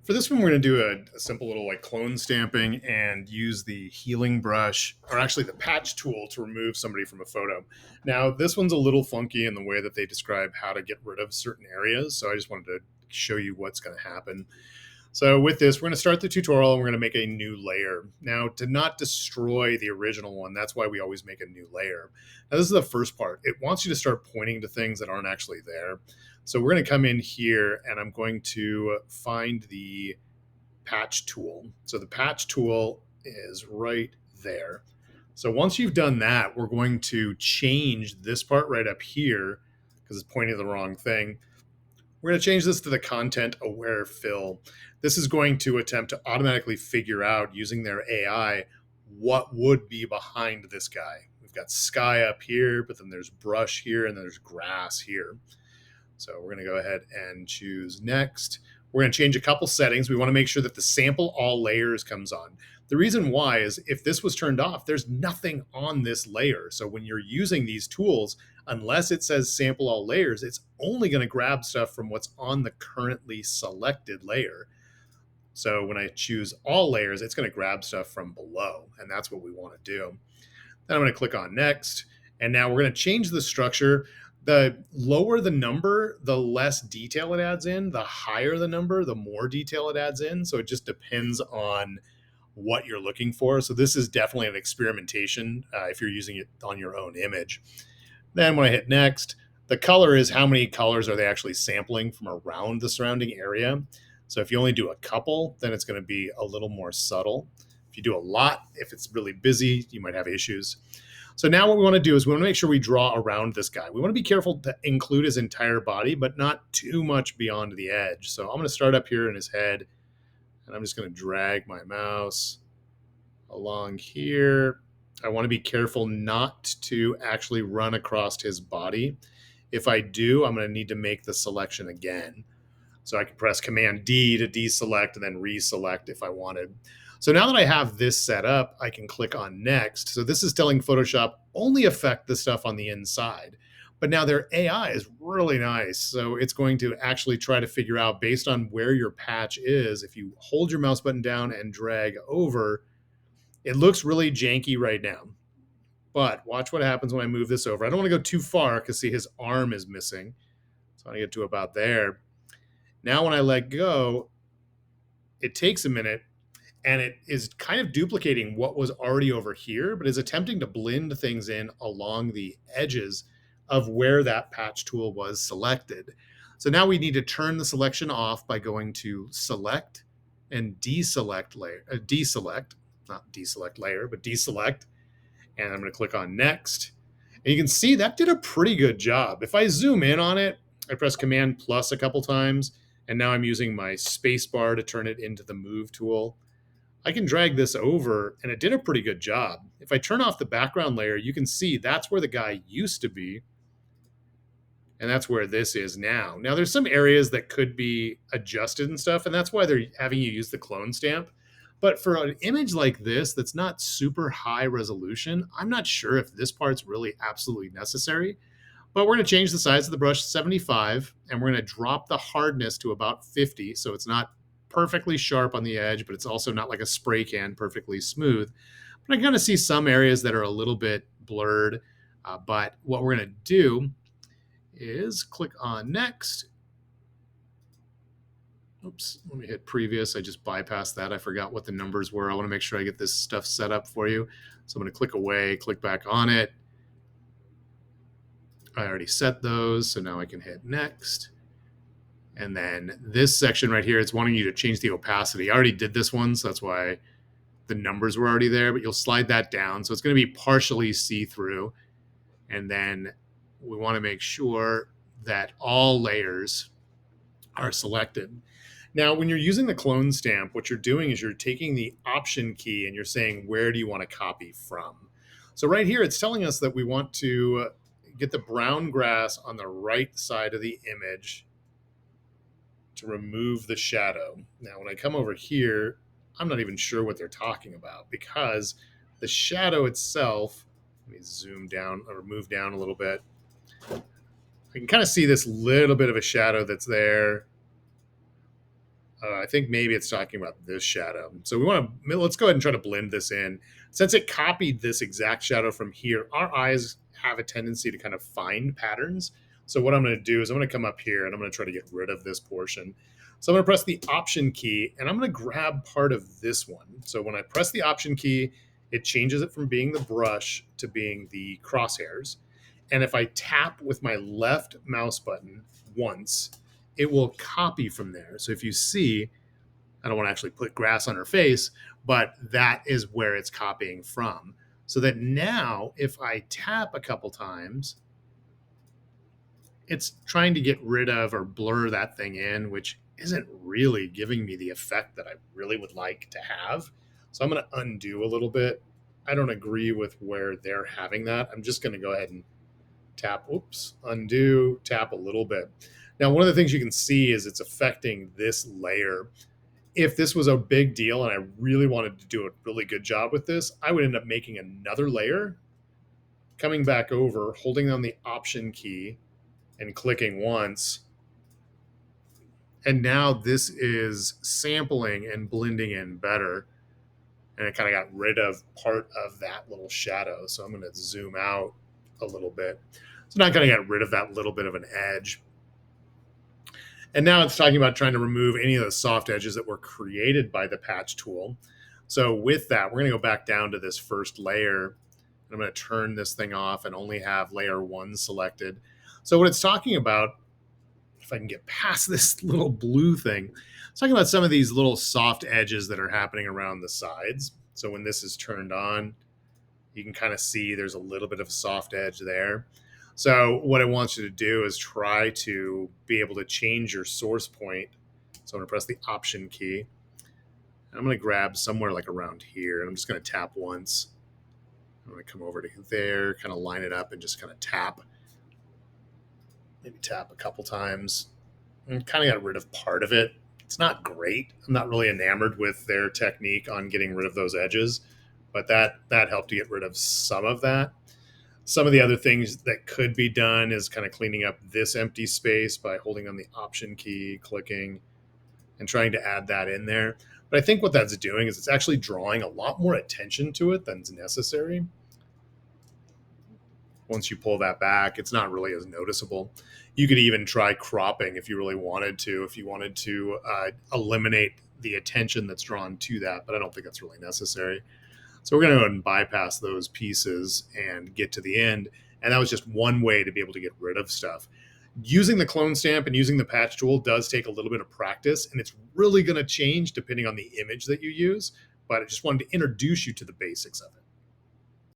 For this one, we're going to do a simple little like clone stamping and use the healing brush, or actually the patch tool, to remove somebody from a photo. Now, this one's a little funky in the way that they describe how to get rid of certain areas, so I just wanted to show you what's going to happen. So with this, we're going to start the tutorial and we're going to make a new layer. Now, to not destroy the original one, that's why we always make a new layer. Now, this is the first part. It wants you to start pointing to things that aren't actually there. So we're going to come in here and I'm going to find the patch tool. So the patch tool is right there. So once you've done that, we're going to change this part right up here because it's pointing to the wrong thing. We're going to change this to the content aware fill. This is going to attempt to automatically figure out, using their AI, what would be behind this guy. We've got sky up here, but then there's brush here, and then there's grass here. So we're going to go ahead and choose next. We're going to change a couple settings. We want to make sure that the sample all layers comes on. The reason why is if this was turned off, there's nothing on this layer. So when you're using these tools, unless it says sample all layers, it's only going to grab stuff from what's on the currently selected layer. So when I choose all layers, it's going to grab stuff from below, and that's what we want to do. Then I'm going to click on next, and now we're going to change the structure. The lower the number, the less detail it adds in. The higher the number, the more detail it adds in. So it just depends on what you're looking for. So this is definitely an experimentation if you're using it on your own image. Then when I hit next, the color is how many colors are they actually sampling from around the surrounding area. So if you only do a couple, then it's going to be a little more subtle. If you do a lot, if it's really busy, you might have issues. So now what we want to do is we want to make sure we draw around this guy. We want to be careful to include his entire body, but not too much beyond the edge. So I'm going to start up here in his head, and I'm just going to drag my mouse along here. I want to be careful not to actually run across his body. If I do, I'm going to need to make the selection again. So I can press Command D to deselect and then reselect if I wanted. So now that I have this set up, I can click on next. So this is telling Photoshop only affect the stuff on the inside. But now their AI is really nice. So it's going to actually try to figure out, based on where your patch is, if you hold your mouse button down and drag over, it looks really janky right now. But watch what happens when I move this over. I don't want to go too far because see, his arm is missing. So I get to about there. Now when I let go, it takes a minute and it is kind of duplicating what was already over here, but is attempting to blend things in along the edges of where that patch tool was selected. So now we need to turn the selection off by going to select and deselect layer, not deselect layer, but deselect. And I'm going to click on next. And you can see that did a pretty good job. If I zoom in on it, I press Command plus a couple times, and now I'm using my space bar to turn it into the move tool. I can drag this over, and it did a pretty good job. If I turn off the background layer, you can see that's where the guy used to be, and that's where this is now. Now, there's some areas that could be adjusted and stuff, and that's why they're having you use the clone stamp. But for an image like this that's not super high resolution, I'm not sure if this part's really absolutely necessary. But we're going to change the size of the brush to 75, and we're going to drop the hardness to about 50, so it's not perfectly sharp on the edge, but it's also not like a spray can perfectly smooth. But I kind of see some areas that are a little bit blurred. But what we're going to do is click on next. Oops, let me hit previous. I just bypassed that. I forgot what the numbers were. I want to make sure I get this stuff set up for you. So I'm going to click away, click back on it. I already set those, so now I can hit next. And then this section right here, it's wanting you to change the opacity. I already did this one, so that's why the numbers were already there, but you'll slide that down. So it's going to be partially see-through. And then we want to make sure that all layers are selected. Now, when you're using the clone stamp, what you're doing is you're taking the Option key and you're saying, where do you want to copy from? So right here, it's telling us that we want to get the brown grass on the right side of the image to remove the shadow. Now, when I come over here, I'm not even sure what they're talking about because the shadow itself, let me zoom down or move down a little bit. I can kind of see this little bit of a shadow that's there. I think maybe it's talking about this shadow. So let's go ahead and try to blend this in. Since it copied this exact shadow from here, our eyes have a tendency to kind of find patterns. So what I'm going to do is I'm going to come up here and I'm going to try to get rid of this portion. So I'm going to press the Option key and I'm going to grab part of this one. So when I press the Option key, it changes it from being the brush to being the crosshairs. And if I tap with my left mouse button once, it will copy from there. So if you see, I don't want to actually put grass on her face, but that is where it's copying from. So that now if I tap a couple times, it's trying to get rid of or blur that thing in, which isn't really giving me the effect that I really would like to have. So I'm going to undo a little bit. I don't agree with where they're having that. I'm just going to go ahead and tap, undo, tap a little bit. Now, one of the things you can see is it's affecting this layer. If this was a big deal and I really wanted to do a really good job with this, I would end up making another layer, coming back over, holding on the Option key and clicking once. And now this is sampling and blending in better. And it kind of got rid of part of that little shadow. So I'm going to zoom out a little bit. So now I'm going to get rid of that little bit of an edge. And now it's talking about trying to remove any of the soft edges that were created by the patch tool. So with that, we're going to go back down to this first layer. I'm going to turn this thing off and only have layer 1 selected. So what it's talking about, if I can get past this little blue thing, it's talking about some of these little soft edges that are happening around the sides. So when this is turned on, you can kind of see there's a little bit of a soft edge there. So what it wants you to do is try to be able to change your source point. So I'm going to press the Option key. I'm going to grab somewhere like around here. And I'm just going to tap once. I'm going to come over to there, kind of line it up and just kind of tap. Maybe tap a couple times. And kind of got rid of part of it. It's not great. I'm not really enamored with their technique on getting rid of those edges, but that helped to get rid of some of that. Some of the other things that could be done is kind of cleaning up this empty space by holding on the Option key, clicking, and trying to add that in there. But I think what that's doing is it's actually drawing a lot more attention to it than's necessary. Once you pull that back, it's not really as noticeable. You could even try cropping if you really wanted to, eliminate the attention that's drawn to that, but I don't think that's really necessary. So we're going to go ahead and bypass those pieces and get to the end. And that was just one way to be able to get rid of stuff. Using the clone stamp and using the patch tool does take a little bit of practice, and it's really going to change depending on the image that you use. But I just wanted to introduce you to the basics of it.